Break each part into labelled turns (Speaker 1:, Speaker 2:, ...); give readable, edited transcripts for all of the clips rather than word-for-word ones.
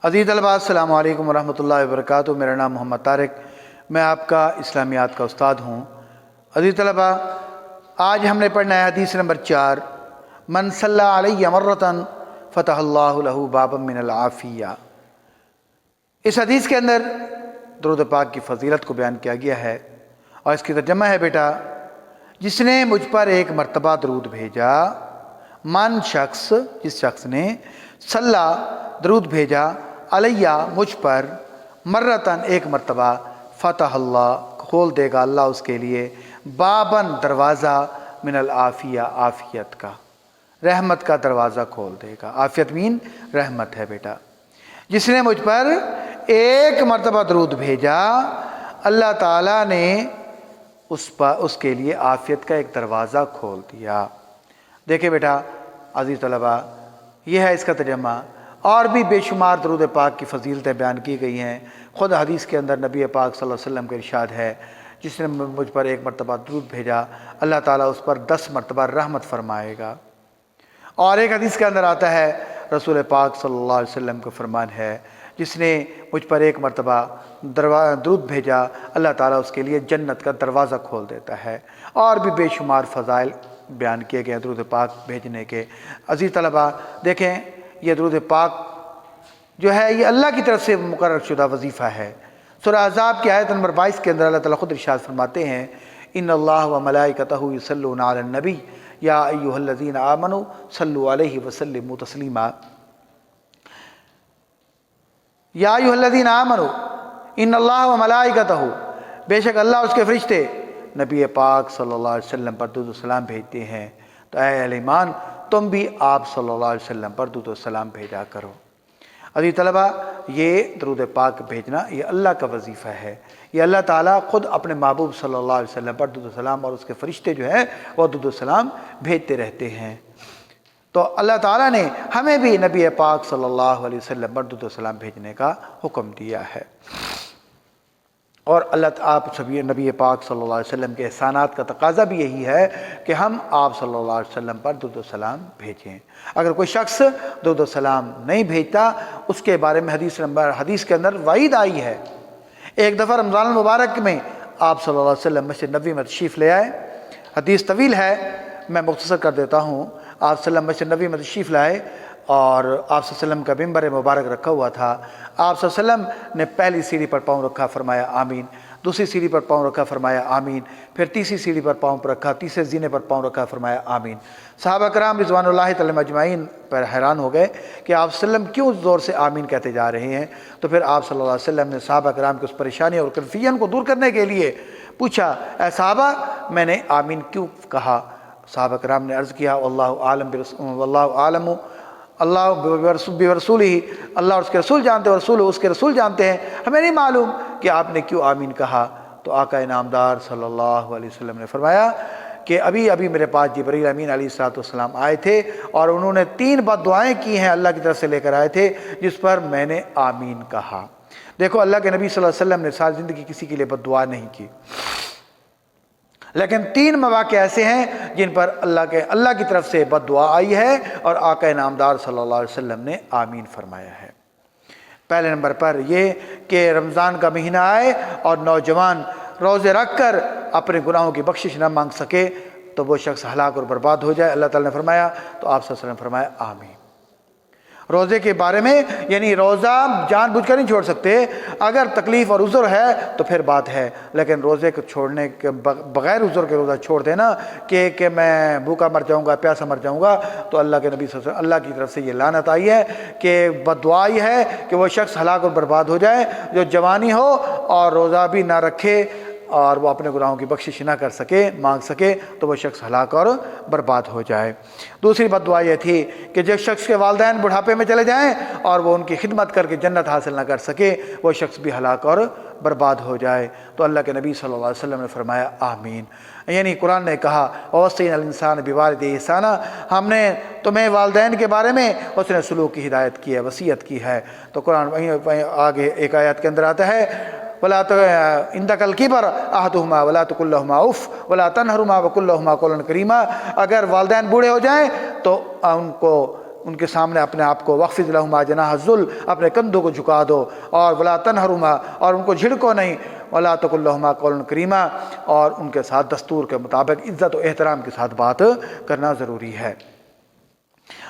Speaker 1: عزیز طلباء السلام علیکم ورحمۃ اللہ وبرکاتہ۔ میرا نام محمد طارق، میں آپ کا اسلامیات کا استاد ہوں۔ عزیز طلباء، آج ہم نے پڑھنا ہے حدیث نمبر 4، من صلی علیہ مرتن فتح اللہ لہ بابا من العافیہ۔ اس حدیث کے اندر درود پاک کی فضیلت کو بیان کیا گیا ہے، اور اس کی ترجمہ ہے بیٹا، جس نے مجھ پر ایک مرتبہ درود بھیجا، جس شخص نے صلی درود بھیجا علیہ مجھ پر مرتن ایک مرتبہ، فتح اللہ کھول دے گا اللہ اس کے لیے بابن دروازہ من العافیہ عافیت کا، رحمت کا دروازہ کھول دے گا۔ عافیت مین رحمت ہے بیٹا۔ جس نے مجھ پر ایک مرتبہ درود بھیجا، اللہ تعالیٰ نے اس کے لیے عافیت کا ایک دروازہ کھول دیا۔ دیکھیں بیٹا عزیز طلباء، یہ ہے اس کا ترجمہ، اور بھی بے شمار درود پاک کی فضیلتیں بیان کی گئی ہیں۔ خود حدیث کے اندر نبی پاک صلی اللہ علیہ وسلم کا ارشاد ہے، جس نے مجھ پر ایک مرتبہ درود بھیجا، اللہ تعالیٰ اس پر 10 مرتبہ رحمت فرمائے گا۔ اور ایک حدیث کے اندر آتا ہے، رسول پاک صلی اللہ علیہ وسلم کا فرمان ہے، جس نے مجھ پر ایک مرتبہ درود بھیجا، اللہ تعالیٰ اس کے لیے جنت کا دروازہ کھول دیتا ہے۔ اور بھی بے شمار فضائل بیان کیے گئے ہیں درود پاک بھیجنے کے۔ عزیز طلباء دیکھیں، یہ درود پاک جو ہے یہ اللہ کی طرف سے مقرر شدہ وظیفہ ہے۔ سورہ احزاب کی آیت نمبر 22 کے اندر اللہ تعالیٰ خود ارشاد فرماتے ہیں، ان اللہ و ملائکتہ یصلون علی النبی یا ایھا الذین آمنوا صلوا علیہ وسلموا تسلیما۔ یا ایھا الذین آمنوا، ان اللہ و ملائکتہ، بے شک اللہ اور اس کے فرشتے نبی پاک صلی اللہ علیہ وسلم پر درود و سلام بھیجتے ہیں، تو اے اہل ایمان تم بھی آپ صلی اللہ علیہ وسلم پر درود و سلام بھیجا کرو۔ عزیز طلباء، یہ درود پاک بھیجنا یہ اللہ کا وظیفہ ہے۔ یہ اللہ تعالیٰ خود اپنے محبوب صلی اللہ علیہ وسلم پر درود و سلام اور اس کے فرشتے جو ہیں وہ درود و سلام بھیجتے رہتے ہیں۔ تو اللہ تعالیٰ نے ہمیں بھی نبی پاک صلی اللہ علیہ وسلم پر درود و سلام بھیجنے کا حکم دیا ہے، اور آپ سبھی نبی پاک صلی اللہ علیہ وسلم کے احسانات کا تقاضا بھی یہی ہے کہ ہم آپ صلی اللہ علیہ وسلم پر درود و سلام بھیجیں۔ اگر کوئی شخص درود و سلام نہیں بھیجتا، اس کے بارے میں حدیث کے اندر وعید آئی ہے۔ ایک دفعہ رمضان المبارک میں آپ صلی اللہ علیہ وسلم مسجد نبوی میں تشریف لے آئے۔ حدیث طویل ہے، میں مختصر کر دیتا ہوں۔ آپ صلی اللہ علیہ وسلم مسجد نبوی میں تشریف لائے، اور آپ صلی اللہ علیہ وسلم کا ممبر مبارک رکھا ہوا تھا۔ آپ صلی اللہ علیہ وسلم نے پہلی سیڑھی پر پاؤں رکھا، فرمایا آمین۔ دوسری سیڑھی پر پاؤں رکھا، فرمایا آمین۔ پھر تیسری سیڑھی پر پاؤں رکھا، تیسرے زینے پر پاؤں رکھا، فرمایا آمین۔ صحابہ کرام رضوان اللہ تعالی اجمعین پر حیران ہو گئے کہ آپ صلی اللہ علیہ وسلم کیوں زور سے آمین کہتے جا رہے ہیں۔ تو پھر آپ صلی اللہ علیہ وسلم نے صحابہ کرام کی اس پریشانی اور کنفیوژن کو دور کرنے کے لیے پوچھا، اے صحابہ میں نے آمین کیوں کہا؟ صحابہ کرام نے عرض کیا، واللہ عالم، اللہ برسولہ، اللہ اور اس کے رسول جانتے ہیں، رسول اس کے رسول جانتے ہیں، ہمیں نہیں معلوم کہ آپ نے کیوں آمین کہا۔ تو آقا انعامدار صلی اللہ علیہ وسلم نے فرمایا کہ ابھی میرے پاس جبرائیل امین علیہ السلام آئے تھے، اور انہوں نے 3 بد دعائیں کی ہیں اللہ کی طرف سے لے کر آئے تھے، جس پر میں نے آمین کہا۔ دیکھو اللہ کے نبی صلی اللہ علیہ وسلم نے ساری زندگی کسی کے لیے بد دعا نہیں کی، لیکن 3 مواقع ایسے ہیں جن پر اللہ کی طرف سے بد دعا آئی ہے، اور آقا انعامدار صلی اللہ علیہ وسلم نے آمین فرمایا ہے۔ پہلے نمبر پر یہ کہ رمضان کا مہینہ آئے اور نوجوان روزے رکھ کر اپنے گناہوں کی بخشش نہ مانگ سکے تو وہ شخص ہلاک اور برباد ہو جائے، اللہ تعالیٰ نے فرمایا، تو آپ صلی اللہ علیہ وسلم نے فرمایا آمین۔ روزے کے بارے میں یعنی روزہ جان بوجھ کر نہیں چھوڑ سکتے، اگر تکلیف اور عذر ہے تو پھر بات ہے، لیکن روزے کو چھوڑنے کے بغیر عذر کے روزہ چھوڑ دینا کہ میں بھوکا مر جاؤں گا، پیاسا مر جاؤں گا، تو اللہ کے نبی صلی اللہ علیہ وسلم اللہ کی طرف سے یہ لعنت آئی ہے کہ بد دعا یہ ہے کہ وہ شخص ہلاک اور برباد ہو جائے جو جوانی ہو اور روزہ بھی نہ رکھے اور وہ اپنے گناہوں کی بخشش نہ کر سکے، مانگ سکے، تو وہ شخص ہلاک اور برباد ہو جائے۔ دوسری بد دعا یہ تھی کہ جس شخص کے والدین بڑھاپے میں چلے جائیں اور وہ ان کی خدمت کر کے جنت حاصل نہ کر سکے، وہ شخص بھی ہلاک اور برباد ہو جائے۔ تو اللہ کے نبی صلی اللہ علیہ وسلم نے فرمایا آمین۔ یعنی قرآن نے کہا وَوَصَّيْنَا الْإِنسَانَ بِوَالِدَيْهِ احسانا، ہم نے تمہیں والدین کے بارے میں حسن سلوک کی ہدایت کی ہے، وصیت کی ہے۔ تو قرآن وہیں آگے ایک آیت کے اندر آتا ہے وَلَا عِندَكَ الْكِبَرُ أَحَدُهُمَا وَلَا تَقُل لَّهُمَا أُفٍّ وَلَا تَنْهَرْهُمَا وَقُل لَّهُمَا قَوْلًا كَرِيمًا، اگر والدین بوڑھے ہو جائیں تو ان کو ان کے سامنے اپنے آپ کو وخفض لہما جناح الذل، اپنے کندھوں کو جھکا دو، اور ولا تنہرہما، اور ان کو جھڑکو نہیں، ولا تقل لہما قولا کریما، اور ان کے ساتھ دستور کے مطابق عزت و احترام کے ساتھ بات کرنا ضروری ہے۔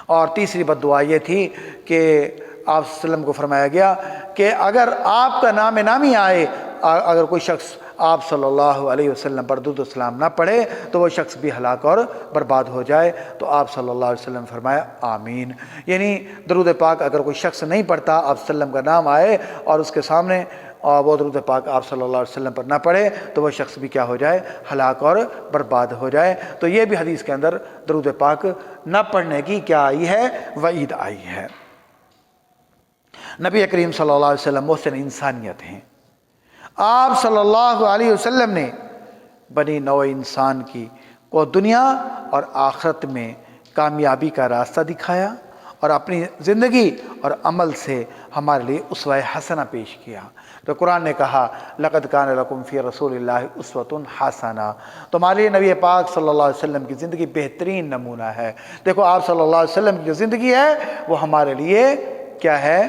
Speaker 1: اور تیسری بد دعا یہ تھی کہ آپ صلی اللہ علیہ وسلم کو فرمایا گیا کہ اگر آپ کا نام نامی آئے، اگر کوئی شخص آپ صلی اللہ علیہ وسلم پر درود و سلام نہ پڑھے تو وہ شخص بھی ہلاک اور برباد ہو جائے۔ تو آپ صلی اللہ علیہ وسلم فرمایا آمین، یعنی درود پاک اگر کوئی شخص نہیں پڑھتا، آپ صلی اللہ علیہ وسلم کا نام آئے اور اس کے سامنے وہ درود پاک آپ صلی اللہ علیہ وسلم پر نہ پڑھے تو وہ شخص بھی کیا ہو جائے، ہلاک اور برباد ہو جائے۔ تو یہ بھی حدیث کے اندر درود پاک نہ پڑھنے کی کیا آئی ہے، وعید آئی ہے۔ نبی کریم صلی اللہ علیہ وسلم محسن انسانیت ہیں۔ آپ صلی اللہ علیہ وسلم نے بنی نوع انسان کی کو دنیا اور آخرت میں کامیابی کا راستہ دکھایا اور اپنی زندگی اور عمل سے ہمارے لیے اسوہ حسنہ پیش کیا۔ تو قرآن نے کہا لقد کان لکم فی رسول اللہ اسوۃ حسنہ، تمہارے لیے نبی پاک صلی اللہ علیہ وسلم کی زندگی بہترین نمونہ ہے۔ دیکھو آپ صلی اللہ علیہ وسلم کی جو زندگی ہے وہ ہمارے لیے کیا ہے،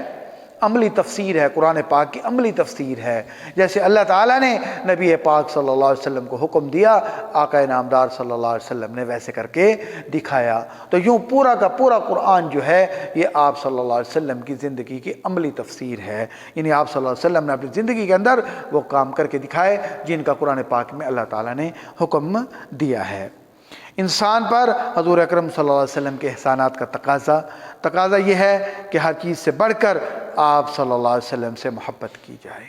Speaker 1: عملی تفسیر ہے، قرآن پاک کی عملی تفسیر ہے۔ جیسے اللہ تعالیٰ نے نبی پاک صلی اللہ علیہ وسلم کو حکم دیا، آقا نامدار صلی اللہ علیہ وسلم نے ویسے کر کے دکھایا۔ تو یوں پورا کا پورا قرآن جو ہے یہ آپ صلی اللہ علیہ وسلم کی زندگی کی عملی تفسیر ہے، یعنی آپ صلی اللہ علیہ وسلم نے اپنی زندگی کے اندر وہ کام کر کے دکھائے جن کا قرآن پاک میں اللہ تعالیٰ نے حکم دیا ہے۔ انسان پر حضور اکرم صلی اللہ علیہ وسلم کے احسانات کا تقاضا یہ ہے کہ ہر چیز سے بڑھ کر آپ صلی اللہ علیہ وسلم سے محبت کی جائے۔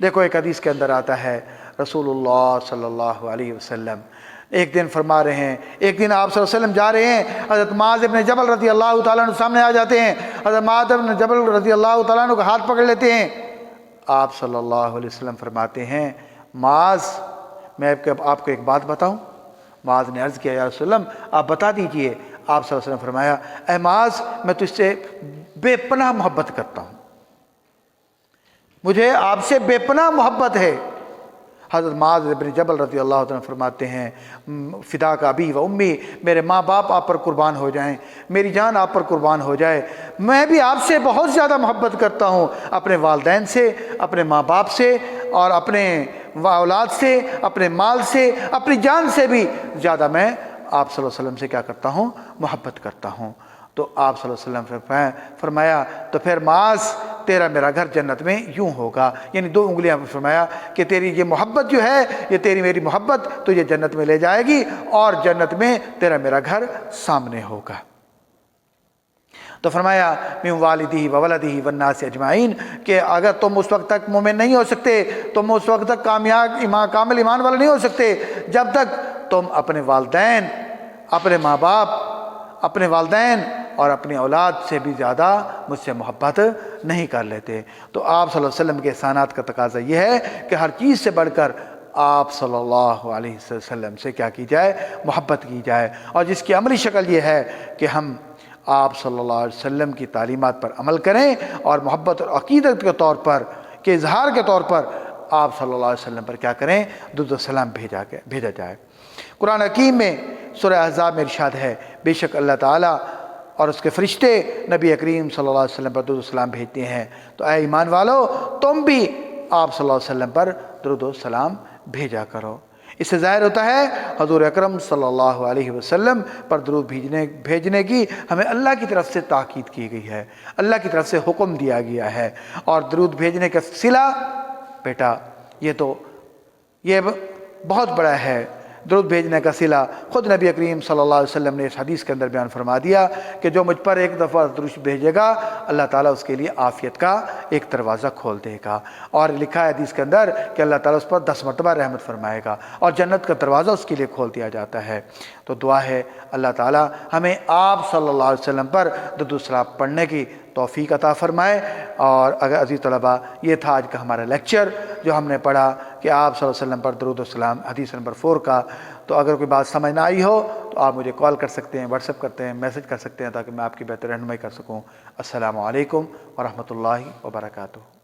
Speaker 1: دیکھو ایک حدیث کے اندر آتا ہے رسول اللہ صلی اللہ علیہ وسلم ایک دن فرما رہے ہیں، ایک دن آپ صلی اللہ علیہ وسلم جا رہے ہیں، حضرت معاذ بن جبل رضی اللہ تعالیٰ عنہ سامنے آ جاتے ہیں، حضرت معاذ بن جبل رضی اللہ تعالیٰ عنہ کا ہاتھ پکڑ لیتے ہیں۔ آپ صلی اللہ علیہ وسلم فرماتے ہیں معاذ میں آپ کو ایک بات بتاؤں؟ معاذ نے عرض کیا یا رسول اللہ آپ بتا دیجئے۔ آپ صلی اللہ علیہ وسلم فرمایا اے معاذ میں تجھ سے بے پناہ محبت کرتا ہوں، مجھے آپ سے بے پناہ محبت ہے۔ حضرت معاذ بن جبل رضی اللہ عنہ فرماتے ہیں فدا کا ابی و امی، میرے ماں باپ آپ پر قربان ہو جائیں، میری جان آپ پر قربان ہو جائے، میں بھی آپ سے بہت زیادہ محبت کرتا ہوں، اپنے والدین سے، اپنے ماں باپ سے، اور اپنے اولاد سے، اپنے مال سے، اپنی جان سے بھی زیادہ میں آپ صلی اللہ علیہ وسلم سے کیا کرتا ہوں، محبت کرتا ہوں۔ تو آپ صلی اللہ علیہ وسلم فرمایا تو پھر معاذ تیرا میرا گھر جنت میں یوں ہوگا، یعنی دو انگلیاں فرمایا کہ تیری یہ محبت جو ہے، یہ تیری میری محبت تو یہ جنت میں لے جائے گی، اور جنت میں تیرا میرا گھر سامنے ہوگا۔ تو فرمایا من والدہ و ولدہ والناس اجمعین کہ اگر تم اس وقت تک مومن نہیں ہو سکتے، تم اس وقت تک کامل ایمان والے نہیں ہو سکتے جب تک تم اپنے والدین، اپنے ماں باپ، اپنے والدین اور اپنی اولاد سے بھی زیادہ مجھ سے محبت نہیں کر لیتے۔ تو آپ صلی اللہ علیہ وسلم کے احسانات کا تقاضا یہ ہے کہ ہر چیز سے بڑھ کر آپ صلی اللہ علیہ وسلم سے کیا کی جائے، محبت کی جائے، اور جس کی عملی شکل یہ ہے کہ ہم آپ صلی اللہ علیہ وسلم کی تعلیمات پر عمل کریں اور محبت اور عقیدت کے طور پر کے اظہار کے طور پر آپ صلی اللہ علیہ وسلم پر کیا کریں، درود و سلام بھیجا جائے۔ قرآن حکیم میں سورہ احزاب میں ارشاد ہے بے شک اللہ تعالیٰ اور اس کے فرشتے نبی کریم صلی اللہ علیہ وسلم پر درود و سلام بھیجتے ہیں، تو اے ایمان والو تم بھی آپ صلی اللہ علیہ وسلم پر درود و سلام بھیجا کرو۔ اس سے ظاہر ہوتا ہے حضور اکرم صلی اللہ علیہ وسلم پر درود بھیجنے کی ہمیں اللہ کی طرف سے تاکید کی گئی ہے، اللہ کی طرف سے حکم دیا گیا ہے۔ اور درود بھیجنے کا صلہ بیٹا یہ بہت بڑا ہے۔ درود بھیجنے کا صلہ خود نبی کریم صلی اللہ علیہ وسلم نے اس حدیث کے اندر بیان فرما دیا کہ جو مجھ پر ایک دفعہ درود بھیجے گا اللہ تعالیٰ اس کے لیے عافیت کا ایک دروازہ کھول دے گا، اور لکھا ہے حدیث کے اندر کہ اللہ تعالیٰ اس پر 10 مرتبہ رحمت فرمائے گا اور جنت کا دروازہ اس کے لیے کھول دیا جاتا ہے۔ تو دعا ہے اللہ تعالیٰ ہمیں آپ صلی اللہ علیہ وسلم پر درود و سلام پڑھنے کی توفیق عطا فرمائے۔ اور اگر عزیز طلباء یہ تھا آج کا ہمارا لیکچر جو ہم نے پڑھا کہ آپ صلی اللہ علیہ وسلم پر درود و سلام حدیث نمبر 4 کا۔ تو اگر کوئی بات سمجھ نہ آئی ہو تو آپ مجھے کال کر سکتے ہیں، واٹس ایپ کرتے ہیں، میسج کر سکتے ہیں تاکہ میں آپ کی بہتر رہنمائی کر سکوں۔ السلام علیکم ورحمۃ اللہ وبرکاتہ۔